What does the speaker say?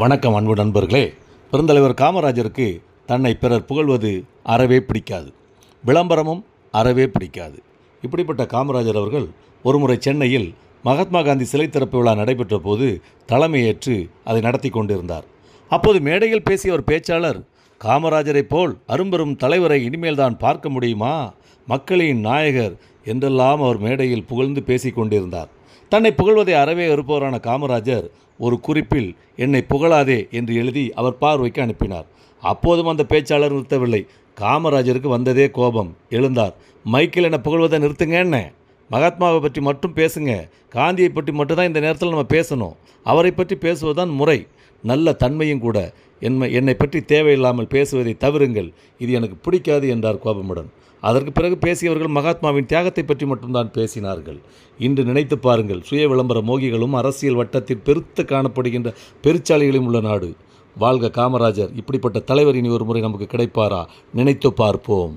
வணக்கம் அன்பு நண்பர்களே. பெருந்தலைவர் காமராஜருக்கு தன்னை பிறர் புகழ்வது அறவே பிடிக்காது, விளம்பரமும் அறவே பிடிக்காது. இப்படிப்பட்ட காமராஜர் அவர்கள் ஒருமுறை சென்னையில் மகாத்மா காந்தி சிலை திறப்பு விழா நடைபெற்ற போது தலைமையேற்று அதை நடத்தி கொண்டிருந்தார். அப்போது மேடையில் பேசிய ஒரு பேச்சாளர், காமராஜரை போல் அரும்பெரும் தலைவரை இனிமேல் தான் பார்க்க முடியுமா, மக்களின் நாயகர் என்றெல்லாம் அவர் மேடையில் புகழ்ந்து பேசிக் கொண்டிருந்தார். தன்னை புகழ்வதை அறவே இருப்பவரான காமராஜர் ஒரு குறிப்பில் என்னை புகழாதே என்று எழுதி அவர் பார்வைக்கு அனுப்பினார். அப்போதும் அந்த பேச்சாளர் நிறுத்தவில்லை. காமராஜருக்கு வந்ததே கோபம். எழுந்தார். மைக்கில் என்னை புகழ்வதை நிறுத்துங்க, என்ன மகாத்மாவை பற்றி மட்டும் பேசுங்க, காந்தியை பற்றி மட்டும்தான் இந்த நேரத்தில் நம்ம பேசணும், அவரை பற்றி பேசுவதுதான் முறை, நல்ல தன்மையும் கூட, என்னை பற்றி தேவையில்லாமல் பேசுவதை தவிருங்கள், இது எனக்கு பிடிக்காது என்றார் கோபமுடன். அதற்கு பிறகு பேசியவர்கள் மகாத்மாவின் தியாகத்தை பற்றி மட்டும்தான் பேசினார்கள். இன்று நினைத்து பாருங்கள், சுய விளம்பர மோகிகளும் அரசியல் வட்டத்தில் பெருத்து காணப்படுகின்ற பெருச்சாளிகளும் உள்ள நாடு. வாழ்க காமராஜர். இப்படிப்பட்ட தலைவர் இனி ஒரு முறை நமக்கு கிடைப்பாரா? நினைத்து பார்ப்போம்.